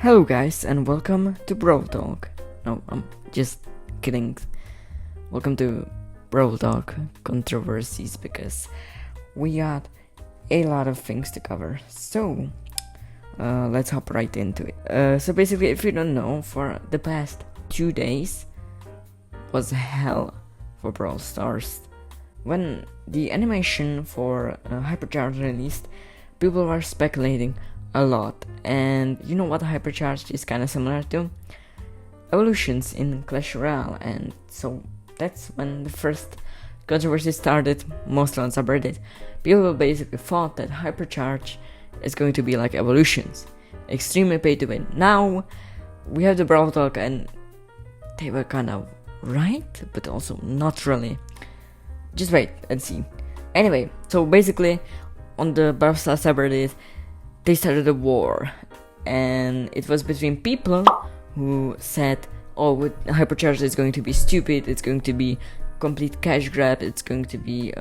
Hello guys and welcome to Brawl Talk. No, I'm just kidding. Welcome to Brawl Talk controversies because we got a lot of things to cover. So, let's hop right into it. So basically, if you don't know, for the past 2 days was hell for Brawl Stars. When the animation for Hypercharge released, people were speculating a lot, and you know what Hypercharged is kind of similar to? Evolutions in Clash Royale, and so that's when the first controversy started, mostly on subreddit. People basically thought that Hypercharge is going to be like Evolutions, extremely pay to win. Now, we have the Brawl Talk, and they were kind of right, but also not really. Just wait and see. Anyway, so basically, on the Brawl Stars subreddit, they started a war, and it was between people who said, oh, Hypercharge is going to be stupid, it's going to be complete cash grab, it's going to be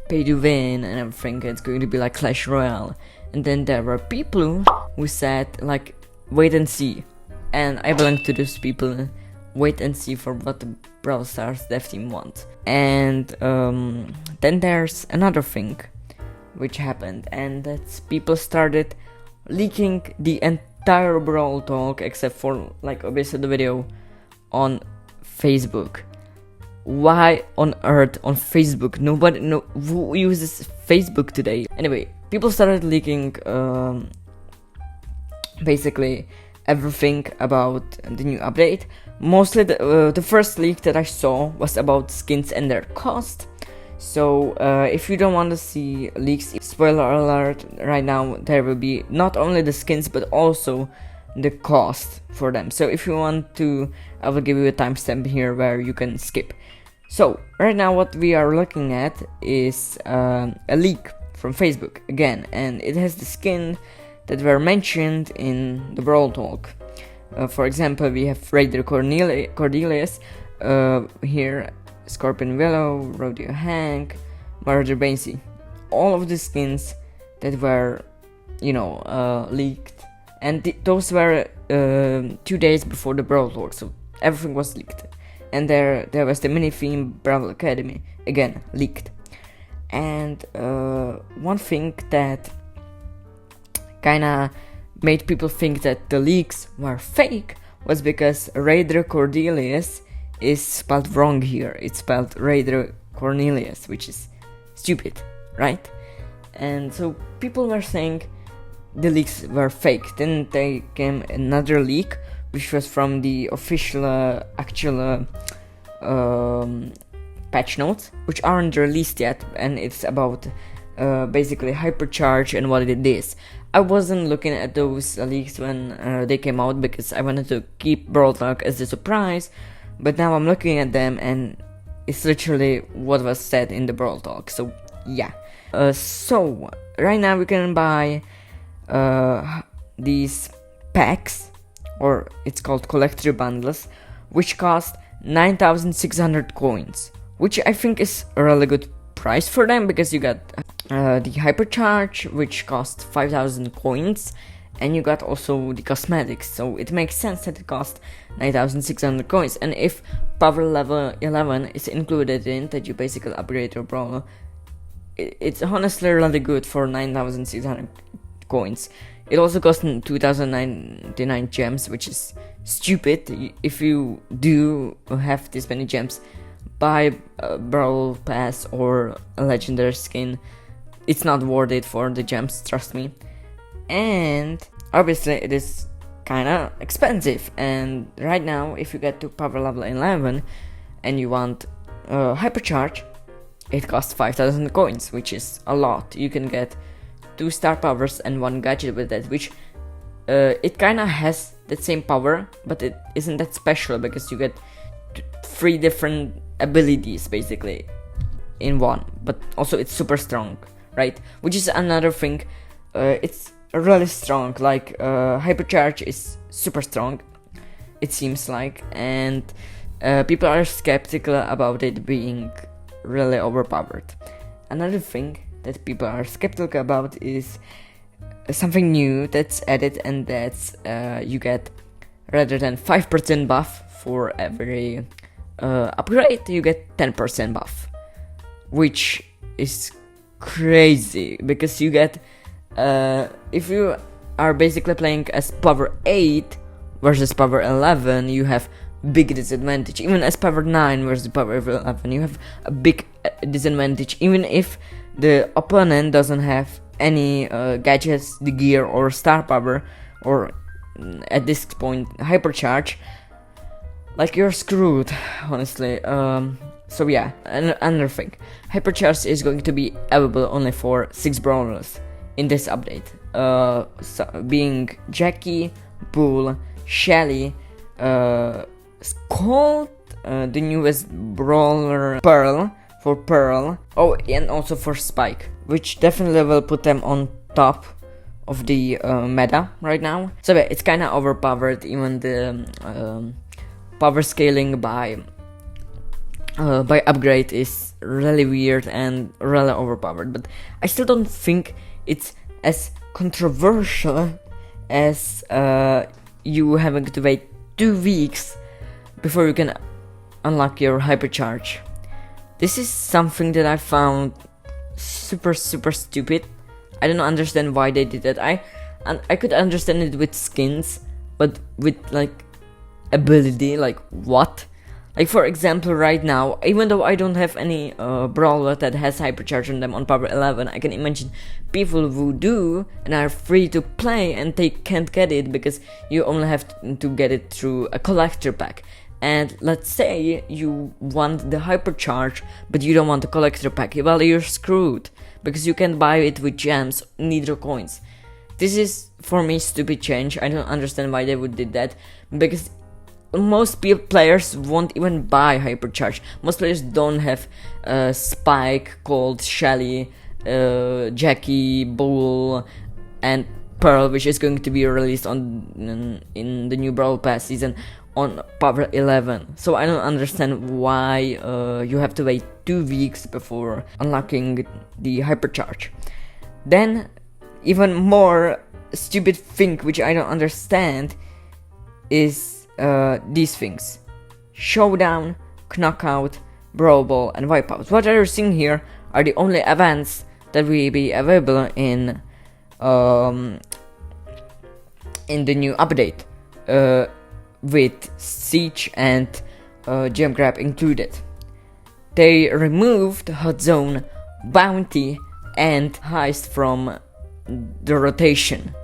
pay to win and everything, it's going to be like Clash Royale. And then there were people who said, like, wait and see. And I belong to those people, wait and see for what the Brawl Stars dev team wants. And then there's another thing which happened, and that's people started leaking the entire Brawl Talk except for, like, obviously the video on Facebook. Why on earth on Facebook? Nobody know who uses Facebook today. Anyway, people started leaking basically everything about the new update. Mostly the first leak that I saw was about skins and their cost. So if you don't want to see leaks, spoiler alert, right now there will be not only the skins but also the cost for them. So if you want to, I will give you a timestamp here where you can skip. So right now what we are looking at is a leak from Facebook again, and it has the skin that were mentioned in the Brawl Talk. For example, we have Raider Cordelius here, Scorpion Willow, Rodeo Hank, Marauder Banksy. All of the skins that were, leaked, and those were 2 days before the Brawl Talk, so everything was leaked. And there was the mini theme Brawl Academy, again leaked. And one thing that kinda made people think that the leaks were fake was because Raider Cordelius is spelled wrong here. It's spelled Raider Cornelius, which is stupid, right? And so people were saying the leaks were fake. Then there came another leak, which was from the official actual patch notes, which aren't released yet, and it's about basically Hypercharge and what it is. I wasn't looking at those leaks when they came out because I wanted to keep Brawl Talk as a surprise. But now I'm looking at them and it's literally what was said in the Brawl Talk. So yeah. So right now we can buy these packs, or it's called collector bundles, which cost 9,600 coins, which I think is a really good price for them, because you got the Hypercharge, which cost 5,000 coins, and you got also the cosmetics, so it makes sense that it cost 9,600 coins. And if power level 11 is included in that, you basically upgrade your brawler, it's honestly really good for 9,600 coins. It also costs 2,099 gems, which is stupid. If you do have this many gems, buy a Brawl Pass or a legendary skin. It's not worth it for the gems, trust me. And obviously it is kinda expensive, and right now if you get to power level 11 and you want Hypercharge, it costs 5,000 coins, which is a lot. You can get 2 star powers and 1 gadget with that, which it kinda has that same power, but it isn't that special because you get 3 different abilities basically in one, but also it's super strong, right? Which is another thing. It's really strong, like Hypercharge is super strong, it seems like, and people are skeptical about it being really overpowered. Another thing that people are skeptical about is something new that's added, and that's you get, rather than 5% buff for every upgrade, you get 10% buff, which is crazy, because you get if you are basically playing as power 8 versus power 11, you have big disadvantage. Even as power 9 versus power 11, you have a big disadvantage, even if the opponent doesn't have any gadgets, the gear, or star power, or at this point hypercharge. Like, you're screwed, honestly. So yeah, another thing, hypercharge is going to be available only for 6 brawlers in this update, being Jackie, Bull, Shelly, Colt, the newest brawler, Pearl, oh, and also for Spike, which definitely will put them on top of the meta right now. So yeah, it's kinda overpowered. Even the power scaling by upgrade is really weird and really overpowered, but I still don't think it's as controversial as you having to wait 2 weeks before you can unlock your hypercharge. This is something that I found super stupid. I don't understand why they did that. I could understand it with skins, but with like ability, like what? Like, for example, right now, even though I don't have any brawler that has hypercharge on them on power 11, I can imagine people who do and are free to play, and they can't get it because you only have to get it through a collector pack. And let's say you want the hypercharge, but you don't want the collector pack. Well, you're screwed, because you can't buy it with gems, neither coins. This is, for me, stupid change. I don't understand why they would did that, because most players won't even buy hypercharge. Most players don't have Spike, Colt, Shelly, Jackie, Bull, and Pearl, which is going to be released on in the new Brawl Pass season on power 11. So I don't understand why you have to wait 2 weeks before unlocking the hypercharge. Then, even more stupid thing which I don't understand is these things: Showdown, Knockout, Brawl Ball, and Wipeout. What you're seeing here are the only events that will be available in the new update, with Siege and Gem Grab included. They removed Hot Zone, Bounty, and Heist from the rotation.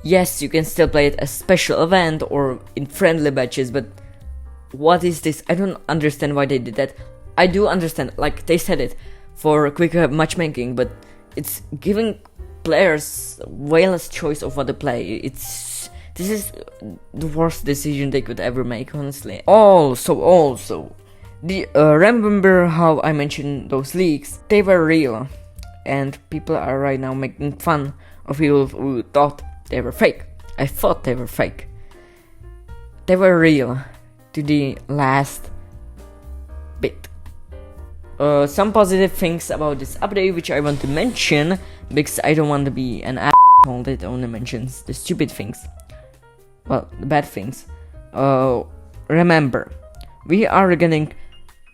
Yes, you can still play it as special event or in friendly matches, but what is this? I don't understand why they did that. I do understand, like they said it, for quicker matchmaking, but it's giving players way less choice of what to play. This is the worst decision they could ever make, honestly. Also, remember how I mentioned those leaks? They were real, and people are right now making fun of people who thought they were fake. I thought they were fake. They were real to the last bit. Some positive things about this update which I want to mention, because I don't want to be an asshole that only mentions the stupid things. Well, the bad things. Remember, we are getting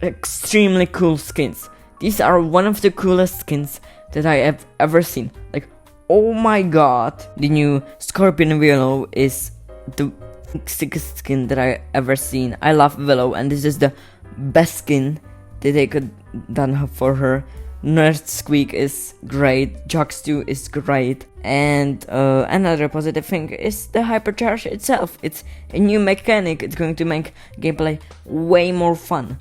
extremely cool skins. These are one of the coolest skins that I have ever seen. Like, oh my god, the new Scorpion Willow is the sickest skin that I ever seen. I love Willow, and this is the best skin that they could done for her. Nerd Squeak is great, Jux2 is great, and another positive thing is the hypercharge itself. It's a new mechanic. It's going to make gameplay way more fun.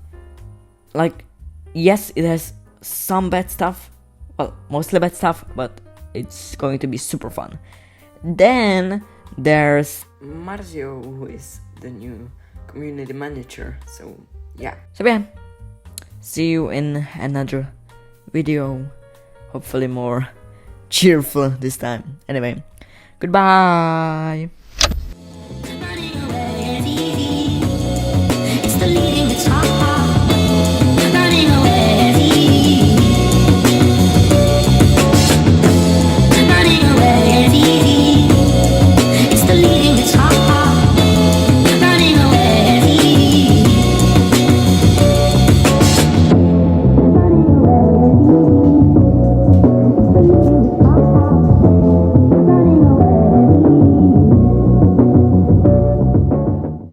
Like, yes, it has some bad stuff, well, mostly bad stuff, but it's going to be super fun. Then there's Marzio, who is the new community manager. So yeah. See you in another video, hopefully more cheerful this time. Anyway, goodbye.